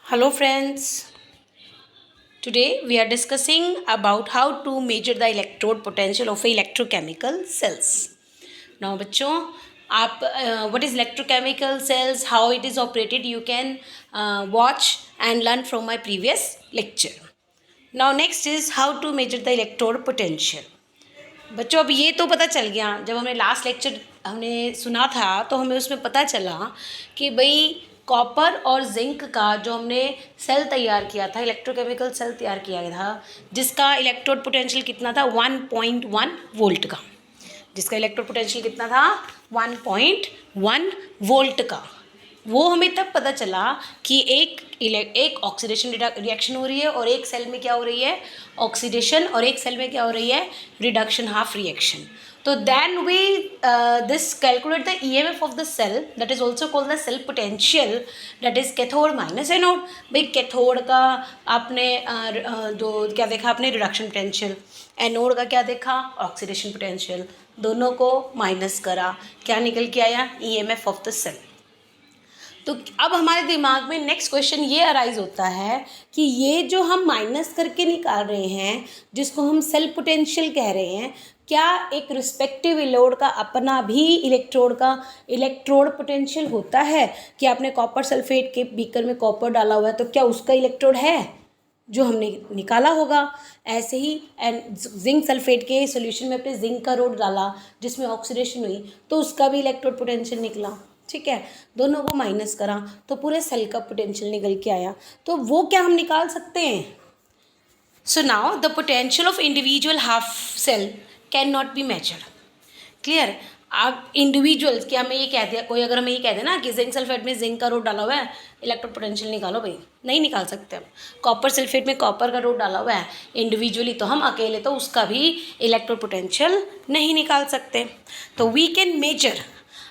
Hello friends, today we are discussing about how to measure the electrode potential of electrochemical cells. Now बच्चों आप what is electrochemical cells, how it is operated, you can watch and learn from my previous lecture. Now next is how to measure the electrode potential. बच्चों अब ये तो पता चल गया, जब हमने लास्ट लेक्चर हमने सुना था तो हमें उसमें पता चला कि भाई कॉपर और जिंक का जो हमने सेल तैयार किया था, इलेक्ट्रोकेमिकल सेल तैयार किया था, जिसका इलेक्ट्रोड पोटेंशियल कितना था 1.1 वोल्ट का, जिसका इलेक्ट्रोड पोटेंशियल कितना था 1.1 वोल्ट का। वो हमें तब पता चला कि एक ऑक्सीडेशन रिएक्शन हो रही है और एक सेल में क्या हो रही है ऑक्सीडेशन, और एक सेल में क्या हो रही है रिडक्शन हाफ रिएक्शन। तो then we this calculate the EMF of the cell, that is also called the cell potential, that is cathode minus anode. भाई कैथोड का आपने जो क्या देखा आपने रिडक्शन पोटेंशियल, एनोड का क्या देखा ऑक्सीडेशन पोटेंशियल, दोनों को माइनस करा, क्या निकल के आया ईएमएफ ऑफ द सेल। तो अब हमारे दिमाग में नेक्स्ट क्वेश्चन ये अराइज होता है कि ये जो हम माइनस करके निकाल रहे हैं, जिसको हम सेल पोटेंशियल कह रहे हैं, क्या एक रिस्पेक्टिव इलेक्ट्रोड का अपना भी इलेक्ट्रोड पोटेंशियल होता है? कि आपने कॉपर सल्फेट के बीकर में कॉपर डाला हुआ है तो क्या उसका इलेक्ट्रोड है जो हमने निकाला होगा? ऐसे ही जिंक सल्फेट के सॉल्यूशन में अपने जिंक का रोड डाला जिसमें ऑक्सीडेशन हुई तो उसका भी इलेक्ट्रोड पोटेंशियल निकला। ठीक है, दोनों को माइनस करा तो पूरे सेल का पोटेंशियल निकल के आया। तो वो क्या हम निकाल सकते हैं? So now the potential of individual half cell can not be measured. Clear? आप इंडिविजुअल्स क्या हमें ये कह दिया, कोई अगर हमें ये कह दे ना कि जिंक सल्फेट में जिंक का रोड डाला हुआ है, इलेक्ट्रोड पोटेंशियल निकालो, भाई नहीं निकाल सकते हम। कॉपर सल्फेट में कॉपर का रोड डाला हुआ है इंडिविजुअली, तो हम अकेले तो उसका भी इलेक्ट्रोड पोटेंशियल नहीं निकाल सकते। तो वी कैन मेजर,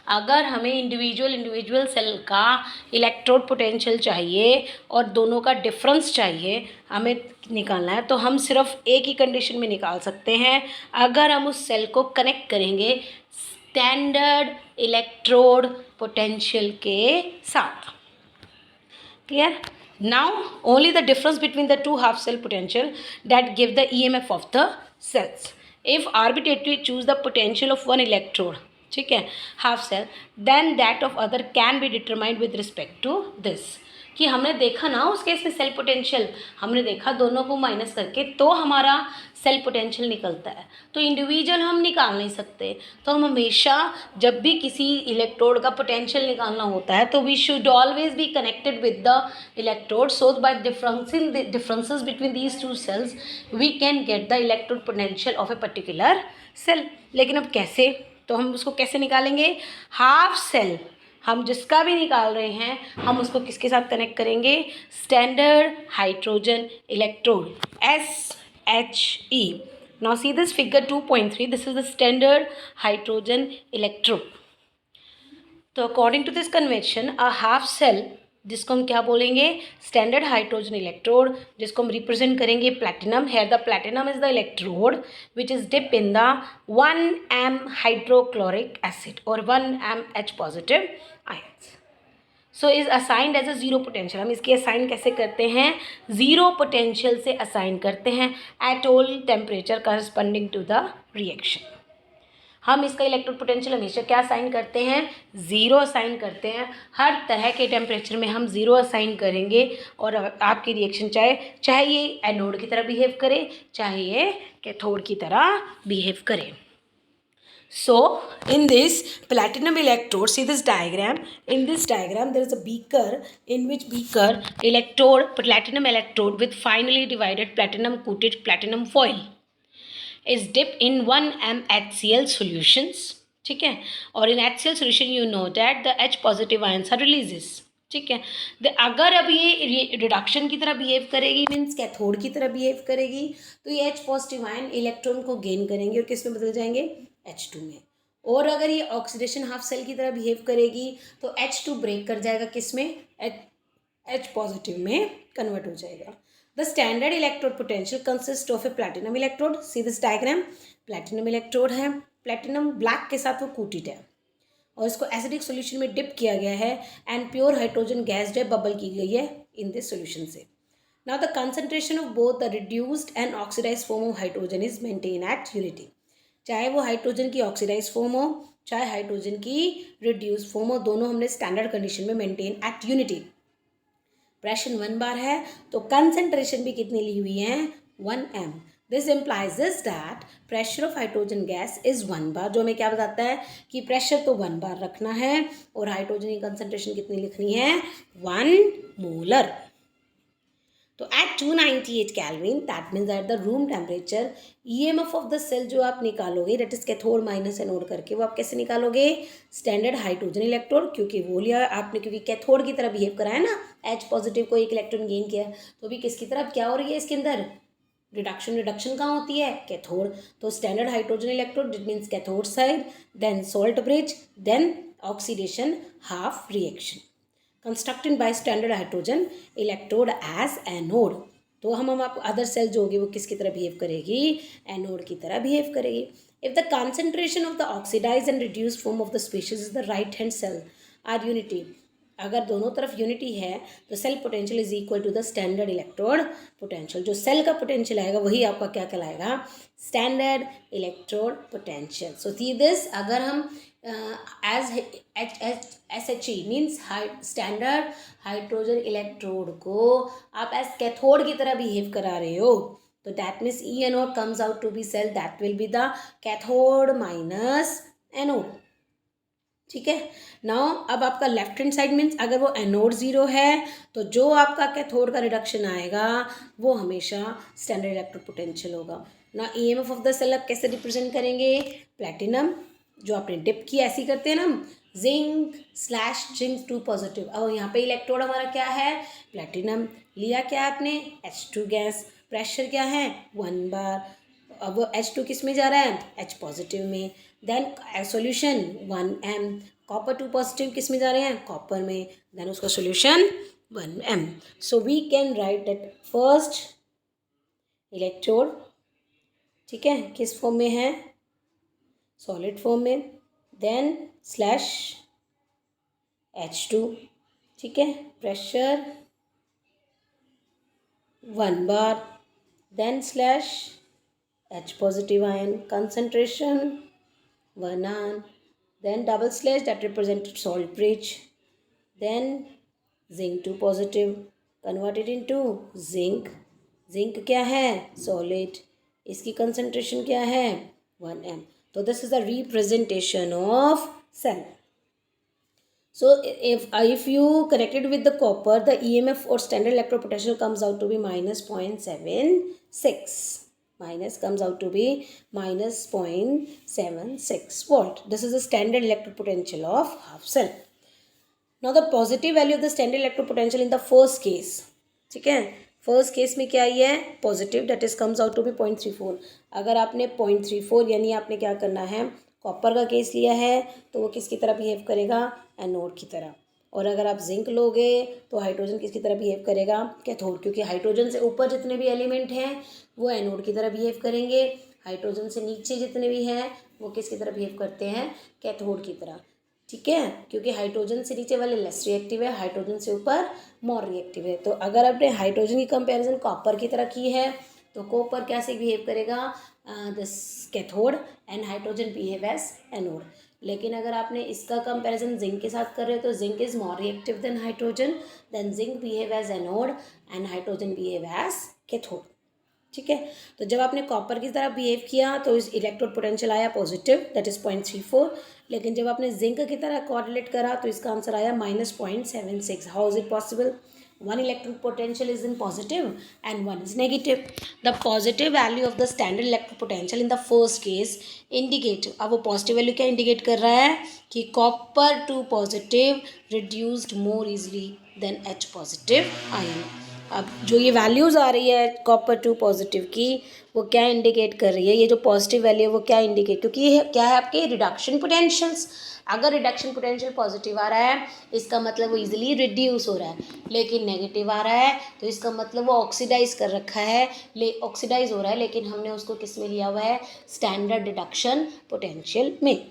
अगर हमें इंडिविजुअल सेल का इलेक्ट्रोड पोटेंशियल चाहिए और दोनों का डिफरेंस चाहिए हमें निकालना है, तो हम सिर्फ एक ही कंडीशन में निकाल सकते हैं, अगर हम उस सेल को कनेक्ट करेंगे स्टैंडर्ड इलेक्ट्रोड पोटेंशियल के साथ। Clear? Now only the difference between the two half cell potential that give the EMF of the cells. If arbitrarily choose the potential of one electrode, ठीक है, half cell, then that of other can be determined with respect to this. कि हमने देखा ना उस case में cell potential, हमने देखा दोनों को माइनस करके तो हमारा सेल पोटेंशियल निकलता है। तो इंडिविजुअल हम निकाल नहीं सकते, तो हम हमेशा जब भी किसी इलेक्ट्रोड का पोटेंशियल निकालना होता है तो we should always be connected with the electrode, so by differences between these two cells we can get the electrode potential of a particular cell. लेकिन अब कैसे? तो हम उसको कैसे निकालेंगे? हाफ सेल हम जिसका भी निकाल रहे हैं हम उसको किसके साथ कनेक्ट करेंगे? Standard hydrogen electrode, SHE। Now see this figure 2.3, this is the standard hydrogen electrode. तो according to this convention a half cell, जिसको हम क्या बोलेंगे? स्टैंडर्ड हाइड्रोजन इलेक्ट्रोड, जिसको हम रिप्रेजेंट करेंगे platinum. Here the platinum is the electrode which is dip in the 1M hydrochloric acid और 1M H positive ions. So is assigned as a zero potential. हम इसकी असाइन कैसे करते हैं? Zero potential से असाइन करते हैं at all temperature corresponding to the reaction. हम इसका इलेक्ट्रोड पोटेंशियल हमेशा क्या असाइन करते हैं? ज़ीरो असाइन करते हैं। हर तरह के टेम्परेचर में हम ज़ीरो असाइन करेंगे और आपकी रिएक्शन चाहे ये एनोड की तरह बिहेव करे, चाहे ये कैथोड की तरह बिहेव करे। So in this platinum electrode, see this diagram. In this diagram, there is a beaker, in which platinum electrode with finely divided platinum coated platinum foil is dipped in 1M HCl solutions. ठीक है, और इन HCl solution you know that the H positive ions are releases. ठीक है, अगर अब ये reduction की तरह बिहेव करेगी, मीन्स कैथोड की तरह बिहेव करेगी, तो ये H पॉजिटिव आयन इलेक्ट्रॉन को गेन करेंगे और किस में बदल जाएंगे? H2 में। और अगर ये ऑक्सीडेशन हाफ सेल की तरह बिहेव करेगी तो H2 ब्रेक कर जाएगा, किस में? H पॉजिटिव में कन्वर्ट हो जाएगा। The standard electrode potential consists of a platinum electrode. See this diagram. Platinum electrode है, platinum black के साथ वो coated है, और इसको एसिडिक सॉल्यूशन में डिप किया गया है एंड प्योर हाइड्रोजन गैस जो है बबल की गई है इन दिस सॉल्यूशन से. Now the concentration of both the reduced and oxidized form of hydrogen is maintain at unity. चाहे वो हाइड्रोजन की ऑक्सीडाइज फॉर्म हो चाहे हाइड्रोजन की रिड्यूस फॉर्म हो, दोनों हमने स्टैंडर्ड कंडीशन में मेंटेन एट यूनिटी. प्रेशर 1 बार है तो कंसंट्रेशन भी कितनी ली हुई है 1 m. This implies is that pressure of hydrogen gas is 1 बार, जो हमें क्या बताता है कि प्रेशर तो 1 बार रखना है और हाइड्रोजन की कंसंट्रेशन कितनी लिखनी है 1 मोलर. तो at 298 Kelvin that means at the room temperature EMF of the cell जो आप निकालोगे that is cathode minus anode करके, वो आप कैसे निकालोगे स्टैंडर्ड हाइड्रोजन इलेक्ट्रोड, क्योंकि वो लिया आपने, क्योंकि कैथोड की तरह बिहेव करा है ना, H पॉजिटिव को एक इलेक्ट्रॉन गेन किया, तो अभी किसकी तरफ क्या हो रही है इसके अंदर रिडक्शन कहाँ होती है कैथोड. तो standard hydrogen electrode it means cathode side, then salt bridge, then oxidation half reaction constructed by standard hydrogen electrode as anode. तो हम आप अदर सेल जो होगी वो किसकी तरह बिहेव करेगी एनोड की तरह बिहेव करेगी. If the concentration of the oxidize and reduced form of the species is the right hand cell are unity, अगर दोनों तरफ यूनिटी है तो cell potential is equal to the standard electrode potential. जो cell का potential आएगा वही आपका क्या कहलाएगा standard electrode potential. So see this, अगर हम S H E means standard hydrogen electrode को आप एज कैथोड की तरह बिहेव करा रहे हो, तो that means E anode comes out to be cell that will be the cathode minus anode. ठीक है. नाउ अब आपका लेफ्ट हैंड साइड मीन्स अगर वो एनोड 0 है तो जो आपका कैथोड का रिडक्शन आएगा वो हमेशा स्टैंडर्ड इलेक्ट्रोड पोटेंशियल होगा. ना EMF ऑफ द सेल आप कैसे रिप्रेजेंट करेंगे, प्लेटिनम जो आपने डिप किया ऐसे करते हैं ना हम, जिंक स्लैश जिंक 2 पॉजिटिव. अब यहाँ पे इलेक्ट्रोड हमारा क्या है प्लेटिनम, लिया क्या आपने H2 गैस, प्रेशर क्या है 1 बार, अब H2 किस में जा रहा है H पॉजिटिव में, then solution 1 m, copper 2 positive किस में जा रहे हैं कॉपर में, देन उसका solution 1 m. So we can write that first electrode, ठीक है, किस फॉर्म में है सॉलिड फॉर्म में, देन स्लैश H2, ठीक है, pressure 1 bar, then slash H positive ion, concentration 1 ion, then double slash that represented salt bridge, then zinc 2 positive converted into zinc. zinc क्या है solid, इसकी concentration क्या है 1 m. तो this is the representation of cell. So if you connect it with the copper, the EMF or standard electrode potential comes out to be minus 0.76. Minus comes out to be minus 0.76 volt. This is the standard electrode potential of half cell. Now the positive value of the standard electrode potential in the first case, ठीक है, first case में क्या आई है positive, that is comes out to be 0.34. अगर आपने 0.34 यानी आपने क्या करना है कॉपर का केस लिया है तो वो किसकी तरह बिहेव करेगा एनोड की तरह, और अगर आप जिंक लोगे तो हाइड्रोजन किसकी तरह बिहेव करेगा कैथोड, क्योंकि हाइड्रोजन से ऊपर जितने भी एलिमेंट हैं वो एनोड की तरह बिहेव करेंगे, हाइड्रोजन से नीचे जितने भी हैं वो किसकी तरह बिहेव करते हैं कैथोड की तरह. ठीक है, क्योंकि हाइड्रोजन से नीचे वाले लेस रिएक्टिव है, हाइड्रोजन से ऊपर मोर रिएक्टिव है. तो अगर आपने हाइड्रोजन की कंपैरिजन कॉपर की तरह की है तो कॉपर कैसे बिहेव करेगा this cathode and hydrogen behave as anode. लेकिन अगर आपने इसका कंपैरिजन जिंक के साथ कर रहे हो तो zinc is more reactive than hydrogen, then zinc behave as anode and hydrogen behave as cathode. ठीक है, तो जब आपने कॉपर की तरह बिहेव किया तो इस इलेक्ट्रोड पोटेंशियल आया पॉजिटिव दैट इज 0.34, लेकिन जब आपने जिंक की तरह कोरिलेट करा तो इसका आंसर आया -0.76. How is it possible? One electric potential is in positive and one is negative. The positive value of the standard electric potential in the first case indicate, अब वो positive value क्या indicate कर रहा है कि copper 2 positive reduced more easily than H positive ion. अब जो ये वैल्यूज़ आ रही है कॉपर 2 पॉजिटिव की वो क्या इंडिकेट कर रही है, ये जो पॉजिटिव वैल्यू है वो क्या इंडिकेट, क्योंकि ये क्या है आपके रिडक्शन पोटेंशियल्स. अगर रिडक्शन पोटेंशियल पॉजिटिव आ रहा है इसका मतलब वो इजीली रिड्यूस हो रहा है, लेकिन नेगेटिव आ रहा है तो इसका मतलब वो ऑक्सीडाइज कर रखा है, ऑक्सीडाइज हो रहा है, लेकिन हमने उसको किस में लिया हुआ है स्टैंडर्ड रिडक्शन पोटेंशियल में.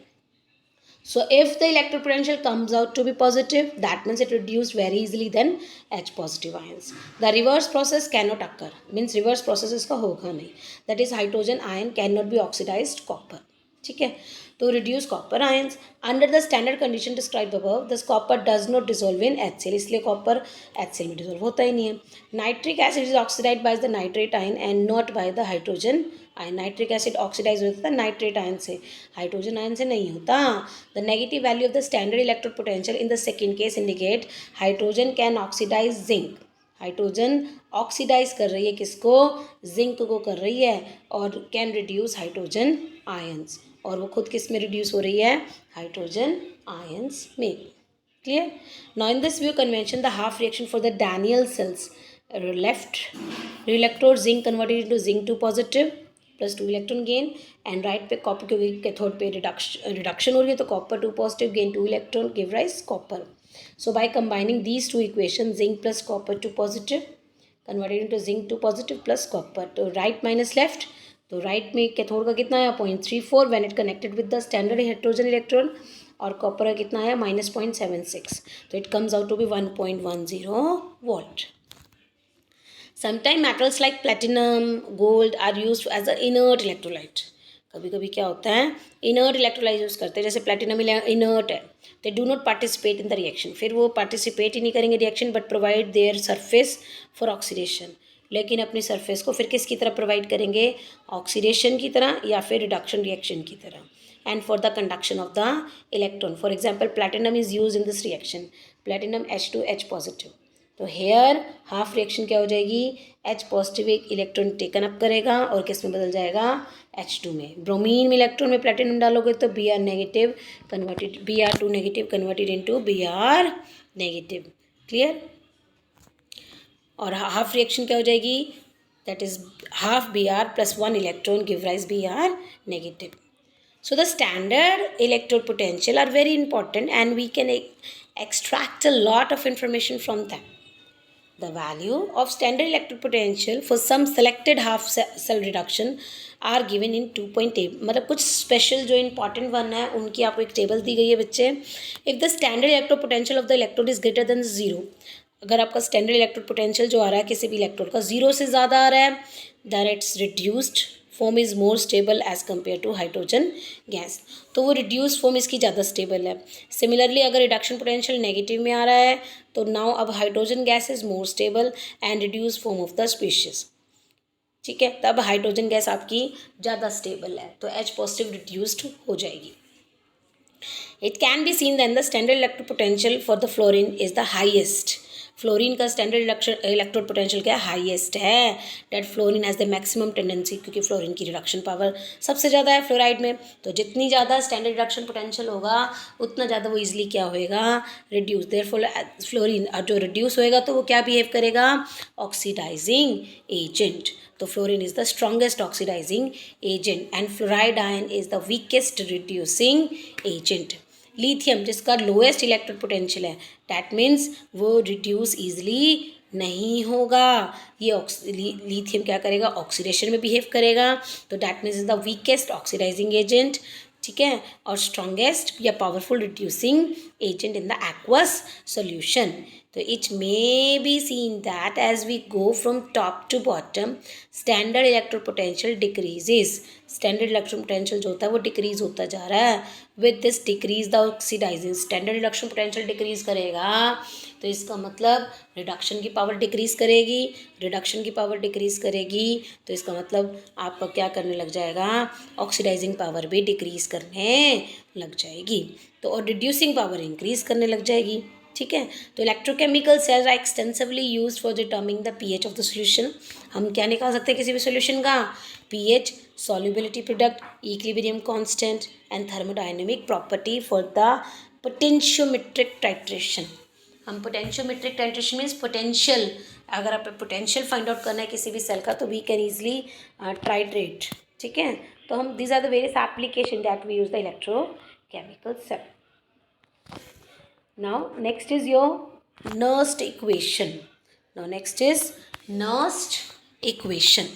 So if the electric potential comes out to be positive, that means it reduced very easily than H positive ions. The reverse process cannot occur. Means reverse process इसका होगा नहीं. That is hydrogen ion cannot be oxidized copper. ठीक है. To reduce copper ions under the standard condition described above, this copper does not dissolve in HCl. इसलिए copper HCl में dissolve होता ही नहीं है. Nitric acid is oxidized by the nitrate ion and not by the hydrogen ion. Nitric acid oxidize होता है nitrate ion से, hydrogen ion से नहीं होता. The negative value of the standard electrode potential in the second case indicate hydrogen can oxidize zinc. Hydrogen oxidize कर रही है किसको? जिंक को कर रही है. और कैन रिड्यूस हाइड्रोजन आयंस, और वो खुद किस में रिड्यूस हो रही है? हाइड्रोजन आयंस में. Clear? Now in this view convention, the half reaction for the Daniell cells left electrode zinc converted into zinc 2 positive plus 2 electron gain, and right पे copper क्योंकि कैथोड पे reduction हो रही है तो copper 2 positive gain 2 electron give rise copper. So by combining these two equations, zinc plus copper 2 positive converted into zinc 2 positive plus copper, तो right minus left, तो right में कैथोड का कितना है? 0.34 when it connected with the standard hydrogen electron, और copper का कितना है? -0.76. तो it comes out to be 1.10 volt. Sometime metals like platinum gold are use as a inert electrolyte. कभी कभी क्या होता है? इनर्ट इलेक्ट्रोलाइट यूज़ करते हैं. जैसे प्लेटिनम इनर्ट है, they do not participate in the reaction. फिर वो पार्टिसिपेट ही नहीं करेंगे reaction but provide their surface for oxidation. लेकिन अपनी सरफेस को फिर किसकी तरह प्रोवाइड करेंगे? ऑक्सीडेशन की तरह या फिर रिडक्शन रिएक्शन की तरह. And for the conduction of the electron, for example platinum is use in this reaction, platinum H2H positive. तो हेयर हाफ रिएक्शन क्या हो जाएगी? H पॉजिटिव एक इलेक्ट्रॉन टेकन अप करेगा और किस में बदल जाएगा? H2 में. ब्रोमीन में इलेक्ट्रॉन में प्लेटिनम डालोगे तो Br negative converted, Br2 negative converted into Br negative. Clear? और हाफ रिएक्शन क्या हो जाएगी? That is half Br plus 1 electron give rise Br negative. So the standard electrode potential are very important and we can extract a lot of information from them. The value of standard electrode potential for some selected half cell reduction are given in 2.8. मतलब कुछ special जो important one है उनकी आपको एक table दी गई है बच्चे. If the standard electrode potential of the electrode is greater than 0, अगर आपका स्टैंडर्ड इलेक्ट्रोड पोटेंशियल जो आ रहा है किसी भी इलेक्ट्रोड का 0 से ज़्यादा आ रहा है, then its reduced form is more stable as compare to hydrogen gas. तो वो रिड्यूस फॉर्म इसकी ज़्यादा स्टेबल है. सिमिलरली अगर रिडक्शन पोटेंशियल नेगेटिव में आ रहा है तो नाउ अब hydrogen gas is more stable and reduce form of the species. ठीक है, तब हाइड्रोजन गैस आपकी ज़्यादा स्टेबल है तो H पॉजिटिव रिड्यूस्ड हो जाएगी. It can be seen than the standard electrode potential for the fluorine is the highest. Fluorine का स्टैंडर्ड इलेक्ट्रोड पोटेंशियल क्या है? हाईएस्ट है. That fluorine has the maximum tendency, क्योंकि फ्लोरीन की रिडक्शन पावर सबसे ज़्यादा है फ्लोराइड में. तो जितनी ज़्यादा स्टैंडर्ड रिडक्शन पोटेंशियल होगा उतना ज़्यादा वो इजीली क्या होएगा? रिड्यूस. देयरफॉर फ्लोरीन जो रिड्यूस होएगा तो वो क्या बिहेव करेगा? Oxidising agent. तो fluorine is the strongest oxidising agent and fluoride ion is the weakest reducing agent. Lithium जिसका लोएस्ट इलेक्ट्रोड पोटेंशियल है, डैट मीन्स वो रिड्यूस ईजिली नहीं होगा. ये लिथियम क्या करेगा? ऑक्सीडेशन में बिहेव करेगा. तो that means is the weakest oxidising agent. ठीक है, और स्ट्रॉन्गेस्ट या powerful reducing agent in the aqueous solution. तो it may be seen that as we go from top to bottom standard electrode potential decreases. Standard electrode potential जो होता है वो decrease होता जा रहा है. With this decrease the oxidising, standard reduction potential decrease करेगा तो इसका मतलब रिडक्शन की पावर डिक्रीज करेगी. रिडक्शन की पावर डिक्रीज करेगी तो इसका मतलब आपका क्या करने लग जाएगा? ऑक्सीडाइजिंग पावर भी डिक्रीज करने लग जाएगी. तो और रिड्यूसिंग पावर इंक्रीज करने लग जाएगी. ठीक है, तो electrochemical cells are extensively use for determining the pH of the solution. हम क्या निकाल सकते हैं किसी भी सोल्यूशन का? PH, solubility product, equilibrium constant and thermodynamic property for the potentiometric titration. हम पोटेंशियोमेट्रिक टाइट्रेशन मीन्स पोटेंशियल, अगर आप पोटेंशियल फाइंड आउट करना है किसी भी सेल का तो वी कैन ईजली ट्राइट्रेट. ठीक है, तो हम these are the various application that we use the electrochemical cell. Now next is your Nernst equation. Now next is Nernst equation.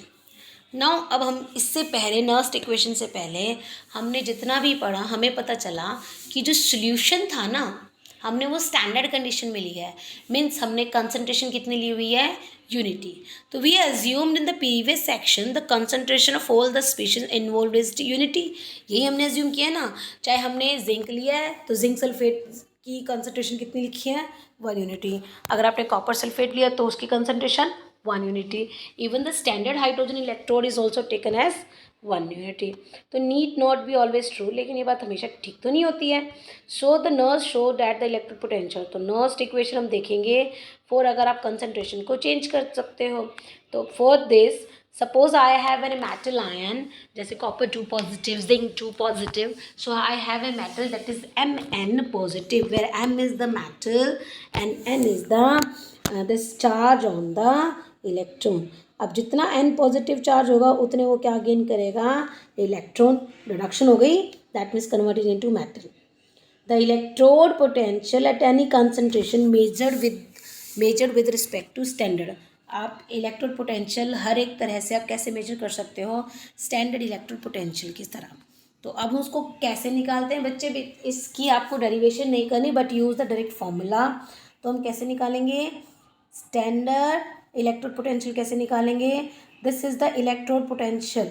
Now अब हम इससे पहले नर्स्ट इक्वेशन से पहले हमने जितना भी पढ़ा हमें पता चला कि जो सोल्यूशन था ना हमने वो स्टैंडर्ड कंडीशन में लिया है, मीन्स हमने कंसंट्रेशन कितनी ली हुई है, यूनिटी। तो we assumed in the previous section the concentration of all the species involved is unity. यही हमने अज्यूम किया ना, चाहे हमने जिंक लिया है तो जिंक सल्फेट की कंसंट्रेशन कितनी लिखी है, 1 यूनिटी। अगर आपने कॉपर सल्फेट लिया तो उसकी concentration 1 unity. Even the standard hydrogen electrode is also taken as 1 unity. तो need not be always true, लेकिन ये बात हमेशा ठीक तो नहीं होती है. So the nurse show that the electric potential, तो nurse equation हम देखेंगे for अगर आप concentration को change कर सकते हो. तो for this suppose I have a metal ion जैसे copper 2 positive, zinc 2 positive, so I have a metal that is Mn positive where M is the metal and N is the this charge on the electron. अब जितना n positive charge होगा उतने वो क्या gain करेगा, electron. Reduction हो गई, that means converted into metal. The electrode potential at any concentration measured with respect to standard. आप इलेक्ट्रोड पोटेंशियल हर एक तरह से आप कैसे मेजर कर सकते हो, स्टैंडर्ड इलेक्ट्रोड पोटेंशियल की तरह. तो अब हम उसको कैसे निकालते हैं बच्चे, इसकी आपको डेरिवेशन नहीं करनी but use the direct formula. तो हम कैसे निकालेंगे स्टैंडर्ड इलेक्ट्रोड पोटेंशियल, कैसे निकालेंगे, this is the electrode potential.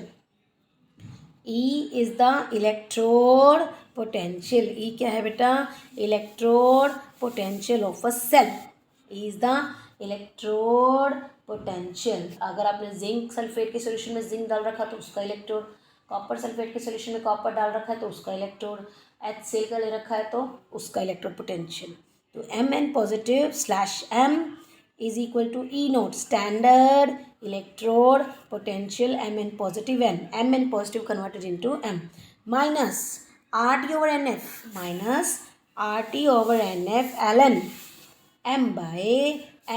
E is the electrode potential. E क्या है बेटा, electrode potential of a cell. E is the electrode potential. अगर आपने जिंक सल्फेट के सोल्यूशन में जिंक डाल रखा तो उसका इलेक्ट्रोड, कॉपर सल्फेट के सोल्यूशन में कॉपर डाल रखा है तो उसका इलेक्ट्रोड, HCl का ले रखा है तो उसका इलेक्ट्रोड पोटेंशियल. तो Mn positive slash M is equal to E naught standard electrode potential Mn positive N, Mn positive converted into M, minus RT over NF, minus RT over NF ln M by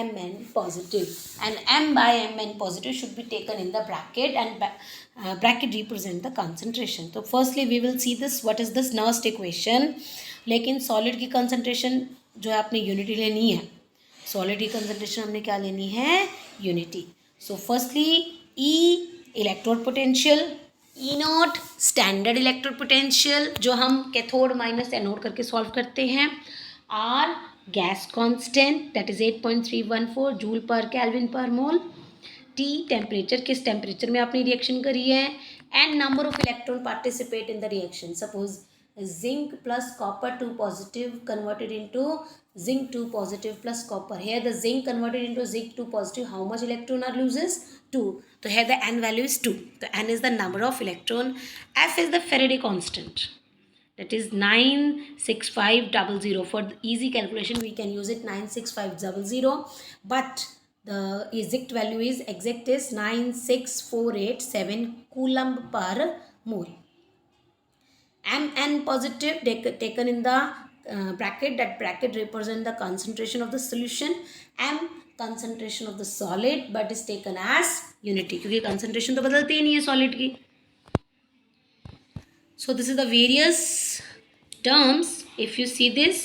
Mn positive, and M by Mn positive should be taken in the bracket and bracket represent the concentration. So firstly we will see this, what is this Nernst equation. लेकिन solid की concentration जो है आपने unity लेनी है, solid की concentration हमने क्या लेनी है, unity. So firstly E electrode potential, E not standard electrode potential जो हम कैथोड माइनस एनोड करके सॉल्व करते हैं, R gas constant that is 8.314 joule per kelvin per mole, T temperature, किस टेम्परेचर में आपने रिएक्शन करी है, and number of electron participate in the reaction. Suppose zinc plus copper 2 positive converted into zinc 2 positive plus copper. Here the zinc converted into zinc 2 positive, how much electron are loses, 2. So here the n value is 2. So n is the number of electron. F is the Faraday constant, that is 96500. For the easy calculation we can use it 96500, but the exact value is 96487 coulomb per mole. Mn positive taken in the bracket, that bracket represent the concentration of the solution. M concentration of the solid but is taken as unity क्योंकि concentration तो बदलती ही नहीं है solid की. So this is the various terms. If you see this,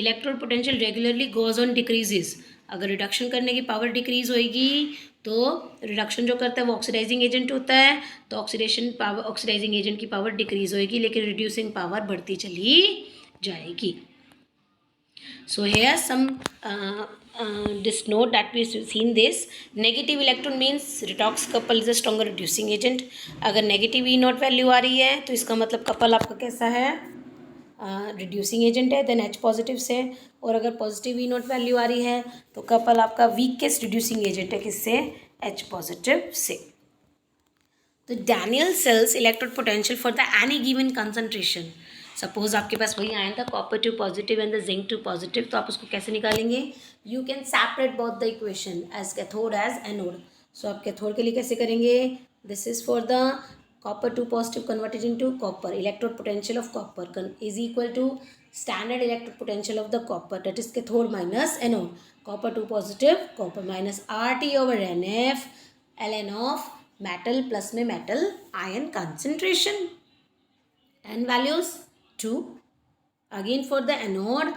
electrode potential regularly goes on decreases. अगर reduction करने की power decrease होएगी तो रिडक्शन जो करता है वो ऑक्सीडाइजिंग एजेंट होता है, तो ऑक्सीडेशन पावर, ऑक्सीडाइजिंग एजेंट की पावर डिक्रीज होएगी लेकिन रिड्यूसिंग पावर बढ़ती चली जाएगी. So here some this note that we seen this, negative electron means redox couple is a stronger reducing agent. अगर नेगेटिव ई नॉट वैल्यू आ रही है तो इसका मतलब कपल आपका कैसा है, रिड्यूसिंग एजेंट है, देन H पॉजिटिव से. और अगर पॉजिटिव ई नॉट वैल्यू आ रही है तो कपल आपका वीकेस्ट रिड्यूसिंग एजेंट है, किससे, H पॉजिटिव से. तो Daniell cells electrode potential for the any given concentration. Suppose आपके पास वही आया था copper 2 positive and the zinc 2 positive, तो आप उसको कैसे निकालेंगे, you can separate both the equation as cathode as anode. So आप कैथोड के लिए कैसे करेंगे, this is for the copper 2 positive converted into copper, electrode potential of copper is equal to standard electrode potential of the copper, that is cathode minus anode. Copper 2 positive, copper minus RT over NF ln of metal plus में metal ion concentration and values 2. Again for the anode,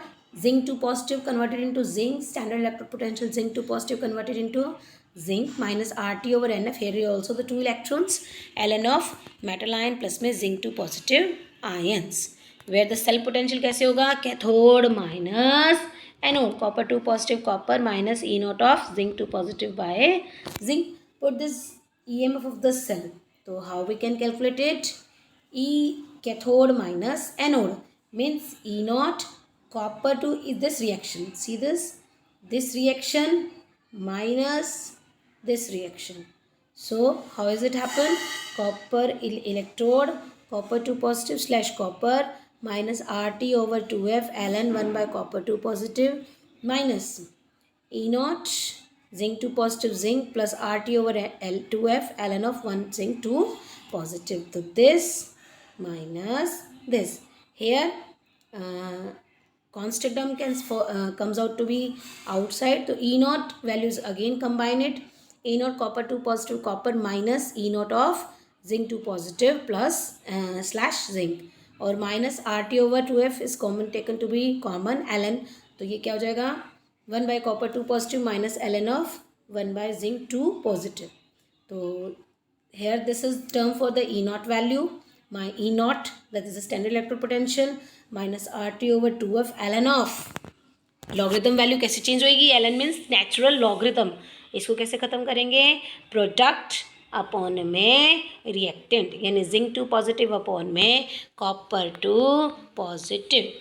zinc 2 positive converted into zinc, standard electrode potential zinc 2 positive converted into zinc minus RT over NF. Here also the 2 electrons. Ln of metal ion plus में zinc 2 positive ions. Where the cell potential कैसे होगा? Cathode minus anode. Copper 2 positive copper minus E naught of zinc 2 positive by zinc. Put this EMF of the cell. So how we can calculate it? E cathode minus anode means E naught copper to is this reaction. See this reaction minus this reaction. So how is it happen? Copper electrode copper 2 positive slash copper minus RT over 2F ln 1 by copper 2 positive minus E naught zinc 2 positive zinc plus RT over L2F ln of 1 zinc 2 positive. So this minus this. Here constant term comes out to be outside. So E naught values again combine it. E naught copper 2 positive copper minus E naught of zinc 2 positive plus slash zinc और minus RT over 2F is common taken to be common ln. तो ये क्या हो जाएगा 1 by copper 2 positive minus ln of 1 by zinc 2 positive. तो here this is term for the E naught value. My E naught that is the standard electrode potential minus RT over 2F ln of logarithm value कैसे change होएगी? ln means natural logarithm. इसको कैसे ख़त्म करेंगे? Product upon में reactant यानी zinc 2 positive upon में copper 2 positive.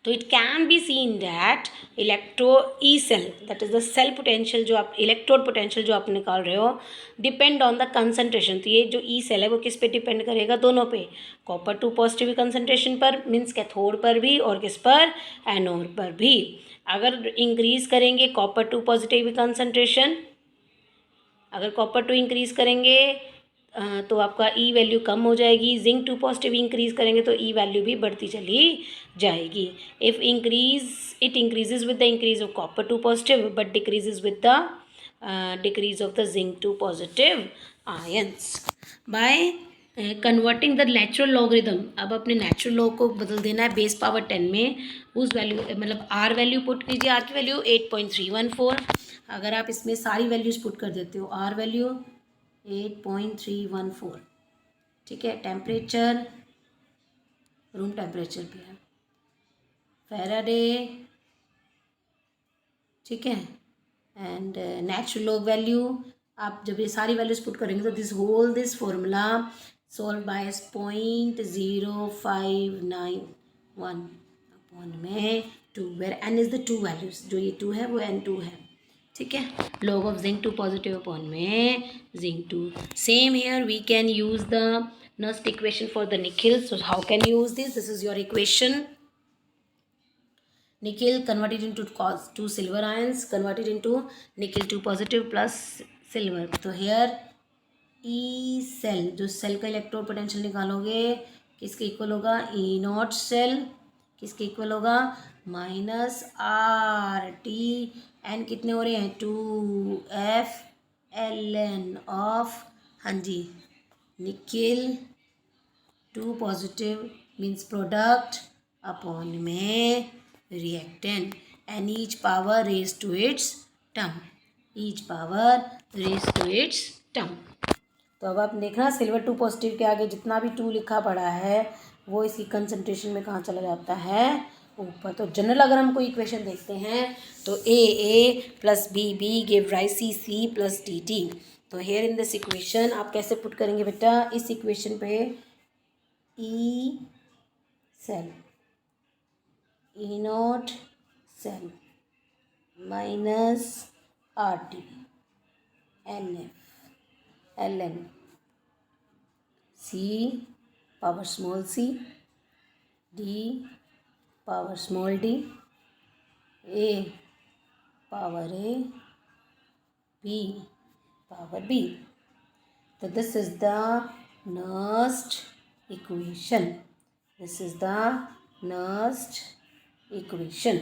तो it can be seen that electro E cell that is the cell potential जो आप इलेक्ट्रोड पोटेंशियल जो आप निकाल रहे हो डिपेंड ऑन द कंसंट्रेशन. तो ये जो ई सेल है वो किस पे डिपेंड करेगा? दोनों पे. कॉपर 2 पॉजिटिव कंसंट्रेशन पर मीन्स कैथोड पर भी और किस पर? एनोड पर भी. अगर इंक्रीज करेंगे कॉपर 2 पॉजिटिव कंसंट्रेशन अगर कॉपर 2 इंक्रीज करेंगे तो आपका ई वैल्यू कम हो जाएगी. जिंक 2 पॉजिटिव इंक्रीज करेंगे तो ई वैल्यू भी बढ़ती चली जाएगी. If it increases with the increase of copper 2 positive but decreases with the decrease of the zinc 2 positive ions by converting the natural logarithm. अब अपने नेचुरल लॉग को बदल देना है बेस पावर 10 में. उस वैल्यू मतलब आर वैल्यू पुट कीजिए. आर की वैल्यू 8.314. अगर आप इसमें सारी वैल्यूज़ पुट कर देते हो आर वैल्यू 8.314. ठीक है. टेम्परेचर रूम टेम्परेचर पे है. फैराडे. ठीक है. एंड नेचुरल लॉग वैल्यू आप जब ये सारी वैल्यूज पुट करेंगे तो this formula solve by 0.0591 upon में 2 where n is the 2 values. जो ये 2 है वो n2 है. ठीक है. Log of zinc 2 positive upon में zinc 2. Same here we can use the Nernst equation for the nickel. So how can use this? This is your equation. Nickel converted into 2 silver ions converted into nickel 2 positive plus silver. तो here E cell जो cell का electrode potential निकालोगे किसके equal होगा? E naught cell किसके equal होगा? Minus RT n कितने हो रहे हैं? 2F ln ऑफ हाँ जी nickel 2 positive means product upon में reactant and each power raised to its term. each power raised to its term. तो अब आप देखना सिल्वर 2 पॉजिटिव के आगे जितना भी 2 लिखा पड़ा है वो इसकी कंसंट्रेशन में कहाँ चला जाता है? ऊपर. तो जनरल अगर हम कोई इक्वेशन देखते हैं तो A plus B give rise C plus DT. तो हेयर इन दिस इक्वेशन आप कैसे पुट करेंगे बेटा? इस इक्वेशन पे E cell E naught cell minus RT NF ln C power small c D power small d A power A B power B. So this is the Nernst equation. This is the Nernst equation.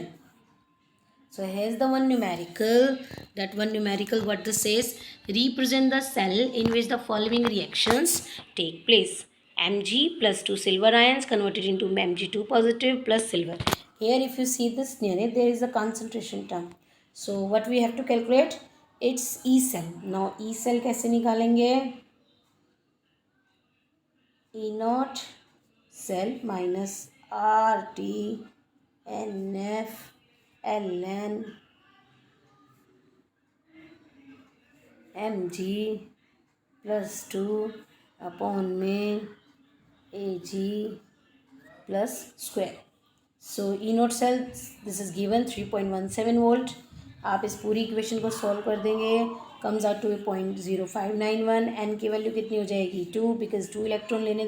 So here's the one numerical. That one numerical what this says? Represent the cell in which the following reactions take place. Mg plus 2 silver ions converted into Mg2 positive plus silver. Here if you see this near it there is a concentration term. So what we have to calculate? its E cell. Now E cell कैसे निकालेंगे? E naught cell minus RT NF ln mg plus 2 upon में Ag plus square. So E naught cell, this is given 3.17 volt. आप इस पूरी equation को solve कर देंगे, comes out to 0.0591. N की वैल्यू कितनी हो जाएगी? 2, बिकॉज 2 इलेक्ट्रॉन लेने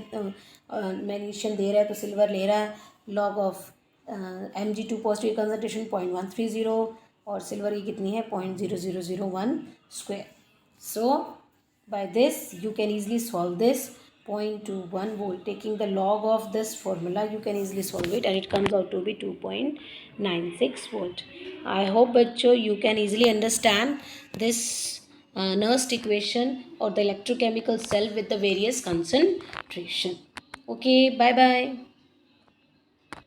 मैग्नीशियम दे रहा है तो सिल्वर ले रहा है. Log of Mg2 positive concentration 0.130 और सिल्वर की कितनी है? 0.0001 square. So by this you can easily solve this 0.21 volt. Taking the log of this formula you can easily solve it and it comes out to be 2.96 volt. I hope bachcho you can easily understand this Nernst equation or the electrochemical cell with the various concentration. Okay, bye bye.